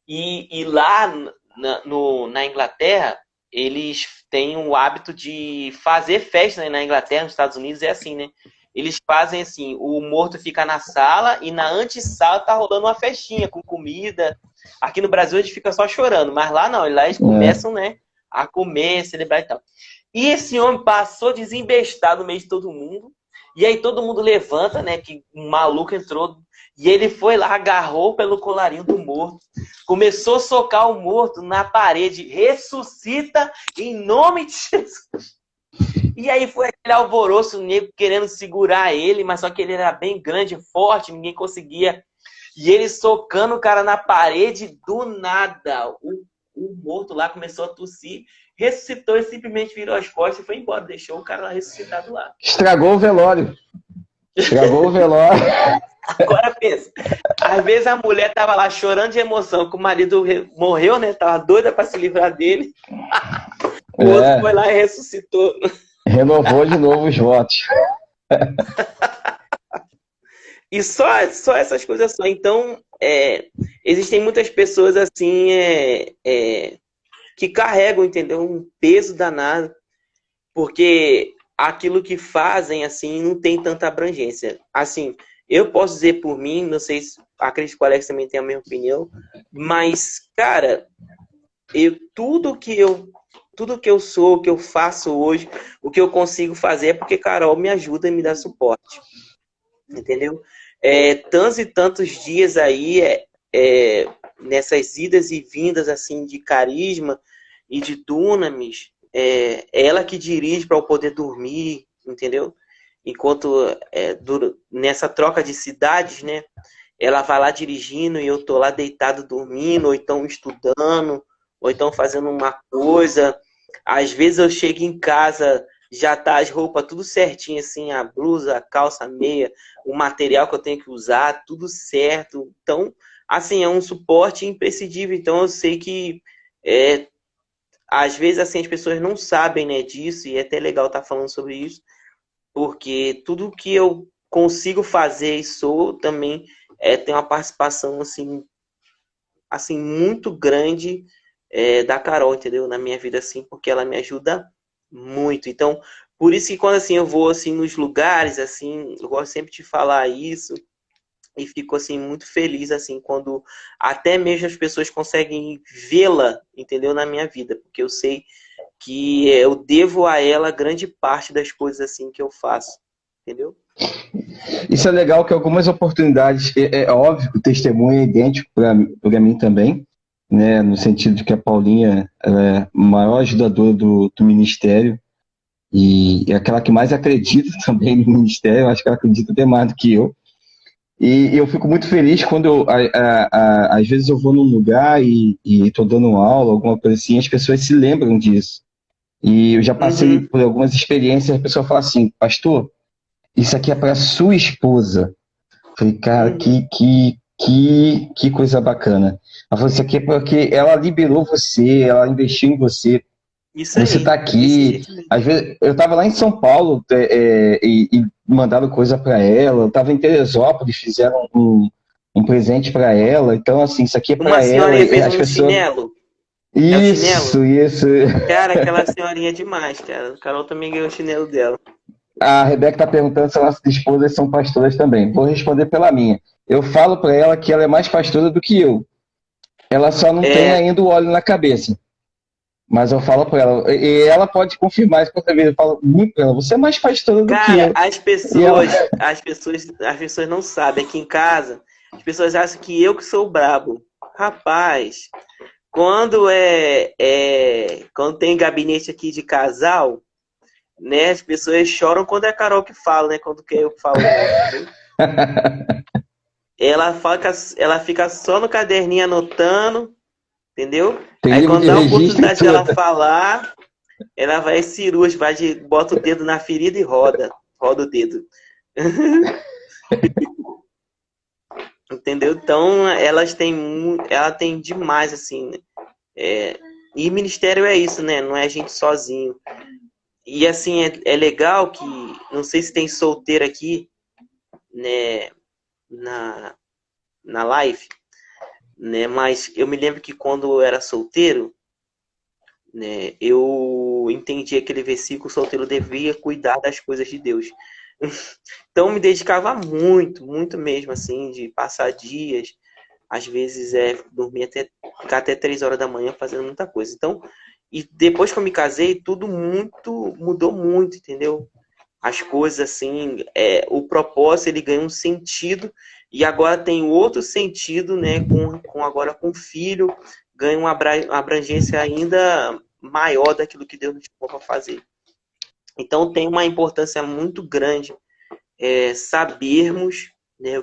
E lá na Inglaterra, eles têm o hábito de fazer festa, né? Na Inglaterra, nos Estados Unidos, é assim, né? Eles fazem assim: o morto fica na sala e na antessala tá rolando uma festinha com comida. Aqui no Brasil a gente fica só chorando, mas lá não, lá eles começam, né, a comer, celebrar e tal. E esse homem passou desembestado no meio de todo mundo. E aí todo mundo levanta, né, que um maluco entrou. E ele foi lá, agarrou pelo colarinho do morto, começou a socar o morto na parede: ressuscita em nome de Jesus. E aí foi aquele alvoroço, o nego querendo segurar ele, mas só que ele era bem grande, forte, ninguém conseguia. E ele socando o cara na parede, do nada, o morto lá começou a tossir, ressuscitou e simplesmente virou as costas e foi embora, deixou o cara lá ressuscitado lá. Estragou o velório. Estragou o velório. Agora pensa, às vezes a mulher tava lá chorando de emoção que o marido morreu, né? Tava doida para se livrar dele. O outro foi lá e ressuscitou. Renovou de novo os votos. E só essas coisas só. Então, existem muitas pessoas assim que carregam, entendeu? Um peso danado, porque aquilo que fazem assim não tem tanta abrangência. Assim, eu posso dizer por mim, não sei se acredito que o Alex também tem a mesma opinião, mas, cara, tudo que eu sou, o que eu faço hoje, o que eu consigo fazer é porque Carol me ajuda e me dá suporte. Entendeu? Tantos e tantos dias aí, nessas idas e vindas assim de carisma, e de Dunamis, é ela que dirige para eu poder dormir, entendeu? Enquanto nessa troca de cidades, né? Ela vai lá dirigindo e eu tô lá deitado dormindo, ou então estudando, ou então fazendo uma coisa. Às vezes eu chego em casa, já tá as roupas tudo certinho, assim, a blusa, a calça, a meia, o material que eu tenho que usar, tudo certo. Então, assim, é um suporte imprescindível. Então eu sei que às vezes assim as pessoas não sabem, né, disso, e é até legal estar falando sobre isso, porque tudo que eu consigo fazer e sou também tem uma participação assim muito grande da Carol, entendeu? Na minha vida, assim, porque ela me ajuda muito. Então, por isso que quando assim eu vou assim nos lugares, assim, eu gosto sempre de falar isso e fico assim muito feliz assim quando até mesmo as pessoas conseguem vê-la, entendeu? Na minha vida, porque eu sei que eu devo a ela grande parte das coisas assim que eu faço, entendeu? Isso é legal que algumas oportunidades, é óbvio que o testemunho é idêntico para mim também, né, no sentido de que a Paulinha ela é a maior ajudadora do ministério e é aquela que mais acredita também no ministério, acho que ela acredita até mais do que eu. E eu fico muito feliz quando às vezes eu vou num lugar e estou dando aula, alguma coisa assim, as pessoas se lembram disso. E eu já passei Uhum. por algumas experiências, a pessoa fala assim, pastor, isso aqui é para sua esposa. Falei, cara, Uhum. que coisa bacana. Ela falou, isso aqui é porque ela liberou você, ela investiu em você, Isso você está aí, desse aqui. jeito mesmo. Às vezes, eu estava lá em São Paulo e mandaram coisa para ela, eu estava em Teresópolis, fizeram um presente para ela. Então, assim, isso aqui é Uma para ela. senhorinha E fez as um pessoas. chinelo. É o chinelo? Isso. Cara, aquela senhorinha é demais, cara. O Carol também ganhou o chinelo dela. A Rebeca está perguntando se nossas esposas são pastoras também. Vou responder pela minha. Eu falo para ela que ela é mais pastora do que eu. Ela só não tem É, ainda o óleo na cabeça. Mas eu falo para ela, e ela pode confirmar isso outra vez. Eu falo muito para ela, você é mais pastora do que cara, eu. E ela, as pessoas não sabem. Aqui em casa, as pessoas acham que eu que sou o brabo. Rapaz, quando tem gabinete aqui de casal, né? As pessoas choram quando é a Carol que fala, né? Quando que eu que falo não, entendeu? Ela fica só no caderninho anotando, entendeu? tem Aí livro quando de dá a registro e oportunidade tudo. dela falar, ela vai cirúrgica, bota o dedo na ferida e roda o dedo. Entendeu? Então, ela tem demais, assim, né? E ministério é isso, né? Não é a gente sozinho. E, assim, é legal que, não sei se tem solteiro aqui, né, na, na live, né? Mas eu me lembro que quando eu era solteiro, né, eu entendi aquele versículo, o solteiro devia cuidar das coisas de Deus. Então, eu me dedicava muito, muito mesmo, assim, de passar dias, às vezes dormir ficar até 3 horas da manhã fazendo muita coisa. Então, e depois que eu me casei, tudo mudou muito, entendeu? As coisas assim, o propósito ele ganha um sentido e agora tem outro sentido, né? Agora com o filho ganha uma abrangência ainda maior daquilo que Deus nos chamou para fazer. Então tem uma importância muito grande sabermos, né,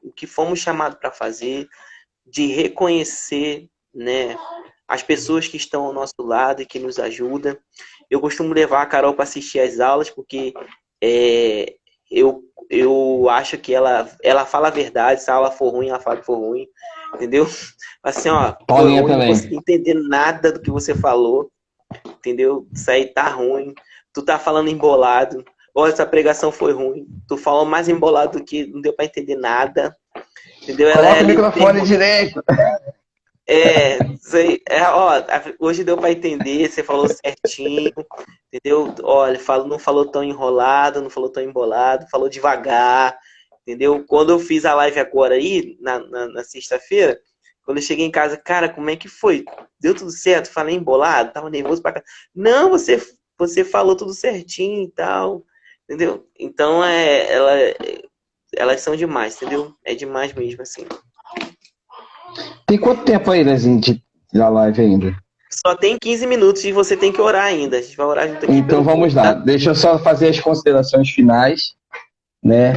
o que fomos chamados para fazer, de reconhecer, né, as pessoas que estão ao nosso lado e que nos ajudam. Eu costumo levar a Carol para assistir as aulas, porque é, eu acho que ela fala a verdade. Se a aula for ruim, ela fala que for ruim. Entendeu? Assim, ó, foi Paulinha ruim, não também. consegui entender nada do que você falou. Entendeu? Isso aí tá ruim. Tu tá falando embolado. Olha, essa pregação foi ruim. Tu falou mais embolado do que não deu para entender nada. Entendeu? Ela é Coloca o ali o microfone termo. direito. Sei, hoje deu para entender, você falou certinho, entendeu? Olha, não falou tão enrolado, não falou tão embolado, falou devagar, entendeu? Quando eu fiz a live agora aí, na sexta-feira, quando eu cheguei em casa, cara, como é que foi? Deu tudo certo? Falei embolado? Tava nervoso pra cá. Não, você falou tudo certinho e tal, entendeu? Então, elas são demais, entendeu? É demais mesmo, assim. Tem quanto tempo aí, Lezinho, da live ainda? Só tem 15 minutos e você tem que orar ainda. A gente vai orar junto aqui. Então vamos lá. Deixa eu só fazer as considerações finais, né?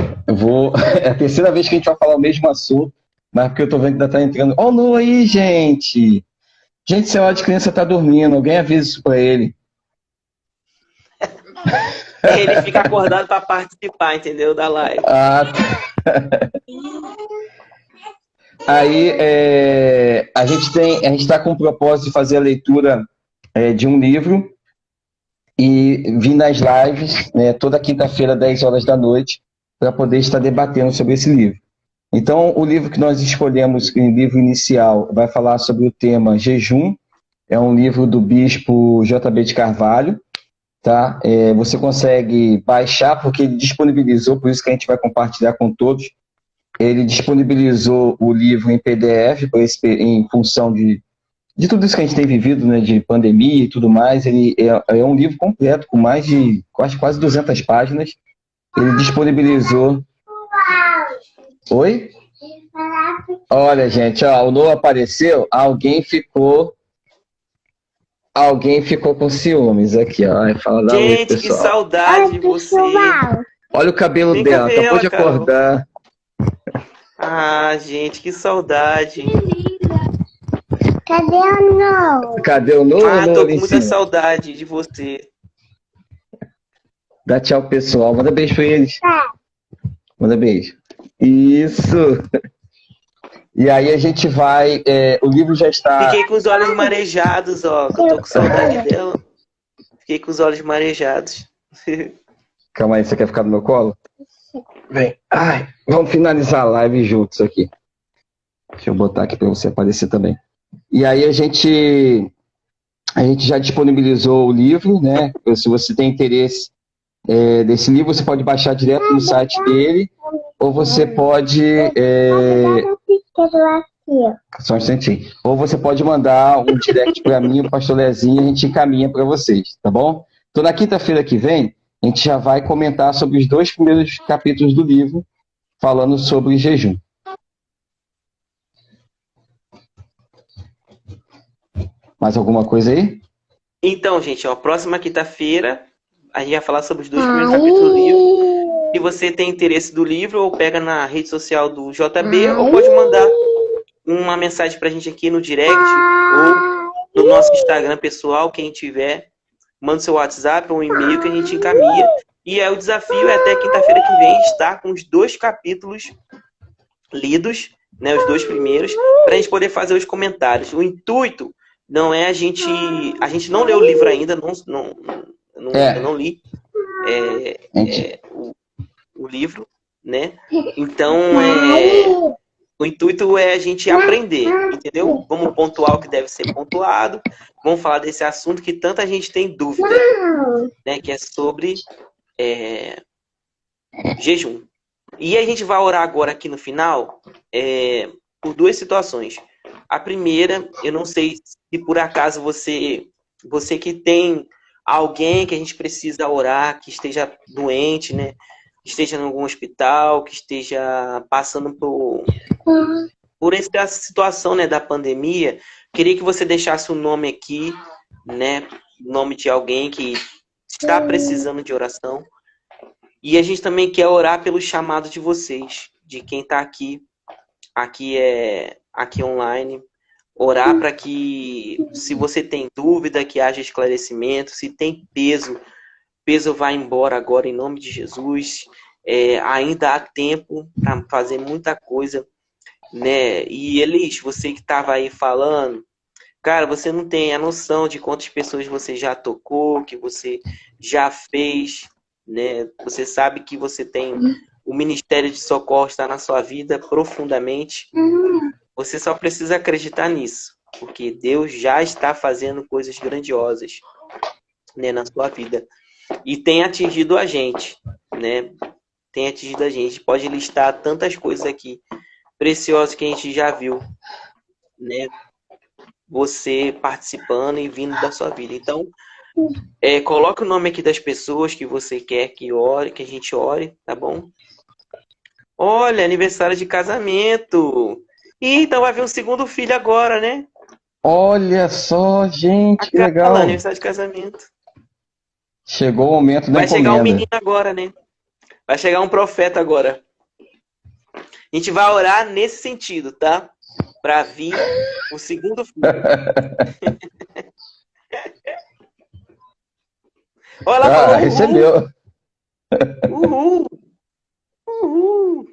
É a terceira vez que a gente vai falar o mesmo assunto, mas porque eu tô vendo que ainda tá entrando. Ó, Noah aí, gente! Gente, essa hora de criança tá dormindo. Alguém avisa isso pra ele. Ele fica acordado para participar, entendeu? Da live. Aí a gente está com o propósito de fazer a leitura de um livro e vir nas lives, né, toda quinta-feira, 10 horas da noite, para poder estar debatendo sobre esse livro. Então, o livro que nós escolhemos, o livro inicial, vai falar sobre o tema jejum. É um livro do bispo J.B. de Carvalho. Tá? Você consegue baixar, porque ele disponibilizou, por isso que a gente vai compartilhar com todos. Ele disponibilizou o livro em PDF, em função de tudo isso que a gente tem vivido, né, de pandemia e tudo mais. Ele é um livro completo, com mais de quase 200 páginas. Ele disponibilizou... Oi? Olha, gente, ó, o Noah apareceu, alguém ficou com ciúmes aqui, ó. Fala da gente, pessoal. Que saudade de você. Olha o cabelo dela, acabou de acordar. Ah, gente, que saudade. Cadê o Noah? Cadê o Noah? Tô com muita saudade de você. Dá tchau, pessoal. Manda beijo pra eles. Manda beijo. Isso. E aí a gente vai... o livro já está... Fiquei com os olhos marejados, ó. Que eu tô com saudade dela. Fiquei com os olhos marejados. Calma aí, você quer ficar no meu colo? Vem. Ai, vamos finalizar a live juntos aqui. Deixa eu botar aqui para você aparecer também. E aí a gente já disponibilizou o livro, né? Se você tem interesse desse livro, você pode baixar direto no site dele, ou você pode... Só um instantinho. Ou você pode mandar um direct para mim, o pastor Lezinho, e a gente encaminha para vocês, tá bom? Então, na quinta-feira que vem, a gente já vai comentar sobre os 2 primeiros capítulos do livro, falando sobre jejum. Mais alguma coisa aí? Então, gente, ó, próxima quinta-feira, a gente vai falar sobre os 2 primeiros capítulos do livro. Se você tem interesse do livro, ou pega na rede social do JB, ou pode mandar uma mensagem pra gente aqui no direct, ou no nosso Instagram pessoal, quem tiver, manda seu WhatsApp ou um e-mail que a gente encaminha. E o desafio é até quinta-feira que vem estar com os 2 capítulos lidos, né, os 2 primeiros, para a gente poder fazer os comentários. O intuito não é a gente não leu o livro ainda, eu não li o livro, né? Então, o intuito é a gente aprender, entendeu? Vamos pontuar o que deve ser pontuado, vamos falar desse assunto que tanta gente tem dúvida, né? Que é sobre jejum. E a gente vai orar agora aqui no final por 2 situações. A primeira, eu não sei se por acaso você que tem alguém que a gente precisa orar, que esteja doente, né? Que esteja em algum hospital, que esteja passando por essa situação, né, da pandemia. Queria que você deixasse o nome aqui, né? O nome de alguém que está precisando de oração. E a gente também quer orar pelo chamado de vocês, de quem está aqui online, orar para que, se você tem dúvida, que haja esclarecimento, se tem peso vai embora agora em nome de Jesus. Ainda há tempo para fazer muita coisa, né? E Elis, você que estava aí falando, cara, você não tem a noção de quantas pessoas você já tocou, que você já fez, né? Você sabe que você tem o ministério de socorro está na sua vida profundamente. Você só precisa acreditar nisso, porque Deus já está fazendo coisas grandiosas, né, na sua vida. E tem atingido a gente, né? Tem atingido a gente. Pode listar tantas coisas aqui preciosas que a gente já viu, né? Você participando e vindo da sua vida. Então, coloque o nome aqui das pessoas que você quer que ore, que a gente ore, tá bom? Olha, aniversário de casamento. E então vai vir um segundo filho agora, né? Olha só, gente, que Acaba lá, legal. aniversário de casamento. Chegou o momento da Vai chegar um encomenda. menino agora, né? Vai chegar um profeta agora. A gente vai orar nesse sentido, tá? Para vir o segundo filho. Olha, ela Ah, falou uhul, recebeu. uhul, uhul.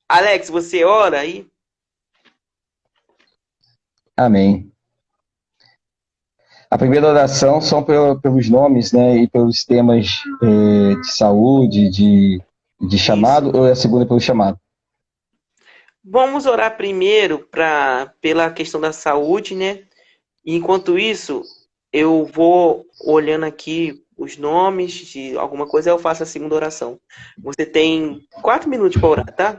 Alex, você ora aí? Amém. A primeira oração são pelos nomes, né, e pelos temas de saúde, de Isso. chamado, ou é a segunda pelo chamado? Vamos orar primeiro pela questão da saúde, né? E enquanto isso, eu vou olhando aqui os nomes de alguma coisa, eu faço a segunda oração. Você tem 4 minutos para orar, tá?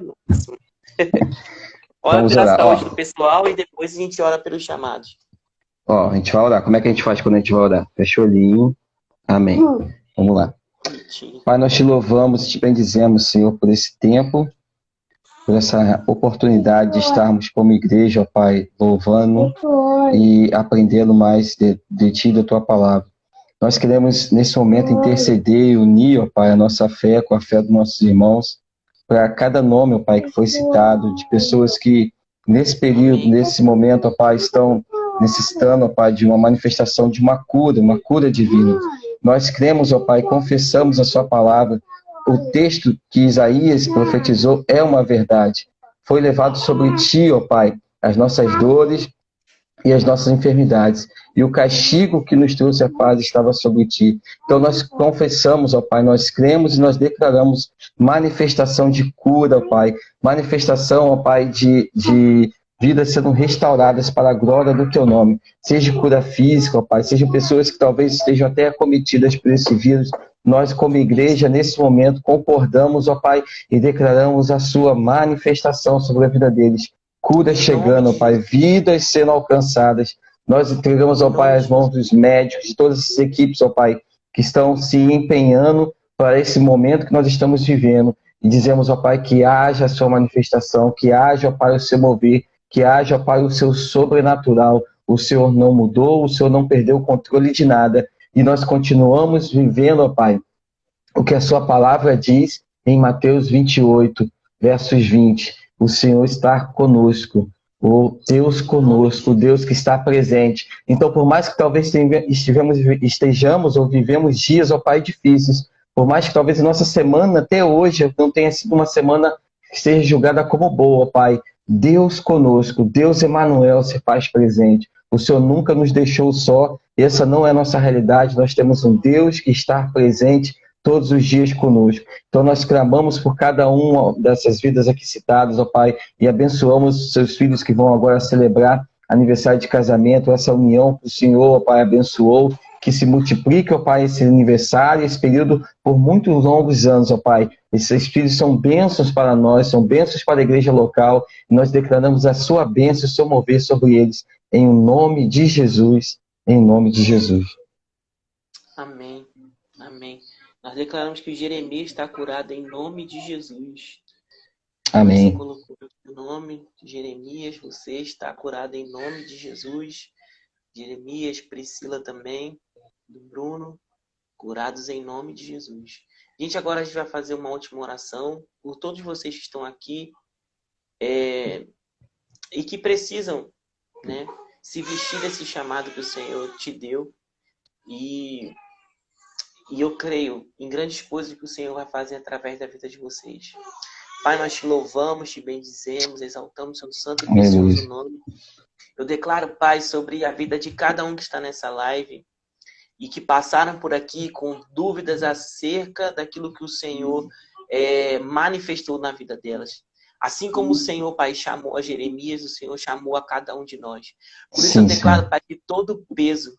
Ora Vamos pela orar. saúde do Ó, pessoal e depois a gente ora pelos chamados. ó, a gente vai orar. Como é que a gente faz quando a gente vai orar? Fecha o olhinho. Amém. Vamos lá. Bonitinho. Pai, nós te louvamos e te bendizemos, Senhor, por esse tempo, por essa oportunidade de estarmos como igreja, ó Pai, louvando e aprendendo mais de Ti e da Tua palavra. Nós queremos, nesse momento, interceder e unir, ó Pai, a nossa fé com a fé dos nossos irmãos, para cada nome, ó Pai, que foi citado, de pessoas que, nesse período, Amém. nesse momento, ó Pai, estão necessitando, ó Pai, de uma manifestação de uma cura divina. Nós cremos, ó Pai, confessamos a Sua palavra. O texto que Isaías profetizou é uma verdade. Foi levado sobre Ti, ó Pai, as nossas dores e as nossas enfermidades. E o castigo que nos trouxe a paz estava sobre ti. Então nós confessamos, ó Pai, nós cremos e nós declaramos manifestação de cura, ó Pai. Manifestação, ó Pai, de vidas sendo restauradas para a glória do teu nome. Seja cura física, ó Pai, sejam pessoas que talvez estejam até acometidas por esse vírus. Nós, como igreja, nesse momento, concordamos, ó Pai, e declaramos a sua manifestação sobre a vida deles. Curas Em nome chegando, ó de Pai, Jesus. vidas sendo alcançadas. Nós entregamos, Em ó Pai, nome as de Jesus. mãos dos médicos, de todas as equipes, ó Pai, que estão se empenhando para esse momento que nós estamos vivendo. E dizemos, ó Pai, que haja a sua manifestação, que haja, ó Pai, o seu mover, que haja, ó Pai, o seu sobrenatural. O Senhor não mudou, o Senhor não perdeu o controle de nada. E nós continuamos vivendo, ó Pai, o que a sua palavra diz em Mateus 28, versos 20. O Senhor está conosco, o Deus Em nome de conosco, o Jesus. Deus que está presente. Então, por mais que talvez estejamos ou vivemos dias, ó Pai, difíceis, por mais que talvez a nossa semana até hoje não tenha sido uma semana que seja julgada como boa, ó Pai, Deus conosco, Deus Emanuel se faz presente. O Senhor nunca nos deixou só, essa não é a nossa realidade, nós temos um Deus que está presente todos os dias conosco. Então nós clamamos por cada uma dessas vidas aqui citadas, ó Pai, e abençoamos seus filhos que vão agora celebrar aniversário de casamento, essa união que o Senhor, ó Pai, abençoou, que se multiplique, ó Pai, esse aniversário, esse período por muitos longos anos, ó Pai. Esses filhos são bênçãos para nós, são bênçãos para a igreja local, e nós declaramos a sua bênção, o seu mover sobre eles, em nome de Jesus, em nome de Jesus. Amém. Amém. Nós declaramos que o Jeremias está curado em nome de Jesus. Você Amém. colocou o nome de Jeremias, você está curado em nome de Jesus. Jeremias, Priscila também, do Bruno, curados em nome de Jesus. Gente, agora a gente vai fazer uma última oração por todos vocês que estão aqui e que precisam, né, se vestir desse chamado que o Senhor te deu. E eu creio em grandes coisas que o Senhor vai fazer através da vida de vocês. Pai, nós te louvamos, te bendizemos, exaltamos seu santo e precioso nome. Eu declaro, Pai, sobre a vida de cada um que está nessa live e que passaram por aqui com dúvidas acerca daquilo que o Senhor manifestou na vida delas. Assim como o Senhor, Pai, chamou a Jeremias, o Senhor chamou a cada um de nós. Por isso eu declaro, Pai, que todo peso,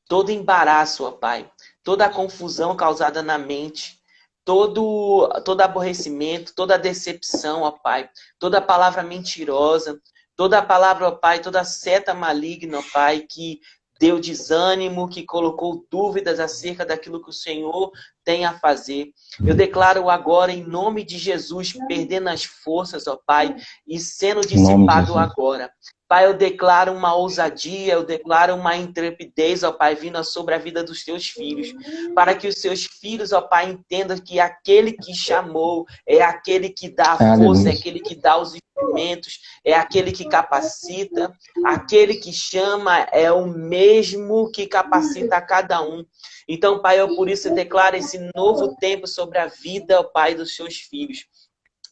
todo embaraço, ó Pai, toda a confusão causada na mente, todo aborrecimento, toda decepção, ó Pai, toda palavra mentirosa, toda palavra, ó Pai, toda seta maligna, ó Pai, que deu desânimo, que colocou dúvidas acerca daquilo que o Senhor tem a fazer. Eu declaro agora, em nome de Jesus, perdendo as forças, ó Pai, e sendo dissipado agora. Pai, eu declaro uma ousadia, eu declaro uma intrepidez, ó Pai, vinda sobre a vida dos teus filhos, para que os seus filhos, ó Pai, entendam que aquele que chamou é aquele que dá a força, é aquele que dá os instrumentos, é aquele que capacita, aquele que chama é o mesmo que capacita a cada um. Então, Pai, eu por isso declaro esse novo tempo sobre a vida, ó Pai, dos seus filhos,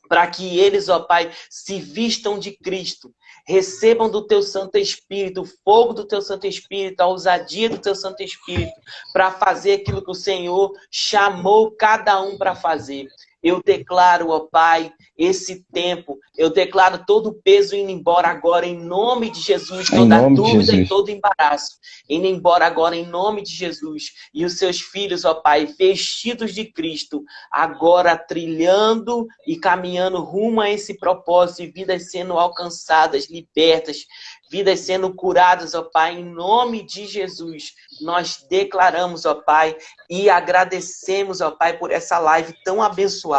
para que eles, ó Pai, se vistam de Cristo, recebam do Teu Santo Espírito, o fogo do Teu Santo Espírito, a ousadia do Teu Santo Espírito, para fazer aquilo que o Senhor chamou cada um para fazer. Eu declaro, ó Pai, esse tempo, eu declaro todo o peso indo embora agora, em nome de Jesus, toda dúvida e todo embaraço, indo embora agora, em nome de Jesus. E os seus filhos, ó Pai, vestidos de Cristo, agora trilhando e caminhando rumo a esse propósito, e vidas sendo alcançadas, libertas, vidas sendo curadas, ó Pai, em nome de Jesus. Nós declaramos, ó Pai, e agradecemos, ó Pai, por essa live tão abençoada.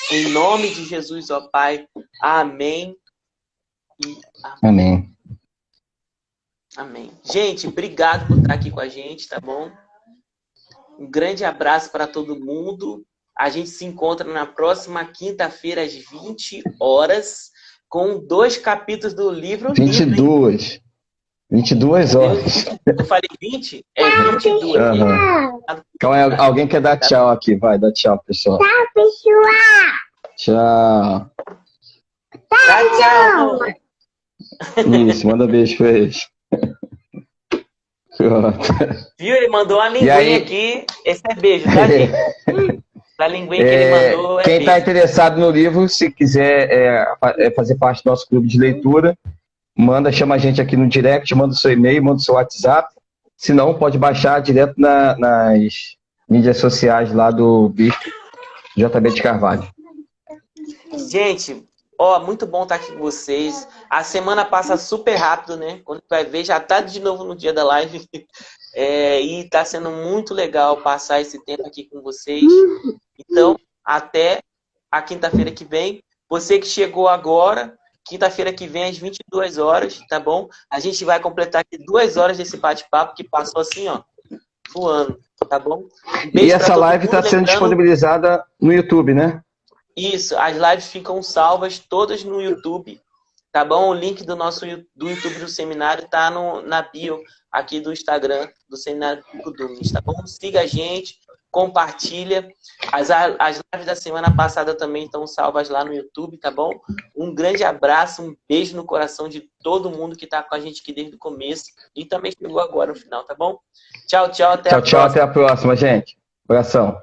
Em nome de Jesus, ó Pai. Amém. E amém. Amém. Gente, obrigado por estar aqui com a gente, tá bom? Um grande abraço para todo mundo. A gente se encontra na próxima quinta-feira, às 20 horas, com 2 capítulos do livro. 22. 22 horas. Eu falei 20? É 22. Uhum. Então, alguém quer dar tchau aqui. Vai, dá tchau, pessoal. Tchau, pessoal. Tchau. Tchau. Isso, manda beijo pra eles. Viu? Ele mandou uma linguinha aqui. Esse é beijo, tá, gente? A linguinha que ele mandou é quem está beijo. interessado no livro, se quiser fazer parte do nosso clube de leitura, chama a gente aqui no direct, manda o seu e-mail, manda o seu WhatsApp. Se não, pode baixar direto nas mídias sociais lá do Bispo JB de Carvalho. Gente, ó, muito bom estar aqui com vocês. A semana passa super rápido, né? Quando vai ver, já tá de novo no dia da live. E tá sendo muito legal passar esse tempo aqui com vocês. Então, até a quinta-feira que vem. Você que chegou agora, quinta-feira que vem, às 22 horas, tá bom? A gente vai completar aqui 2 horas desse bate-papo que passou assim, ó, voando, tá bom? E essa live está sendo disponibilizada no YouTube, né? Isso, as lives ficam salvas todas no YouTube, tá bom? O link do YouTube do seminário tá na bio aqui do Instagram do Seminário Bíblico Dunamis, tá bom? Siga a gente, compartilha. As lives da semana passada também estão salvas lá no YouTube, tá bom? Um grande abraço, um beijo no coração de todo mundo que tá com a gente aqui desde o começo e também chegou agora no final, tá bom? Tchau, tchau, até a próxima. Tchau, até a próxima, gente. Abração.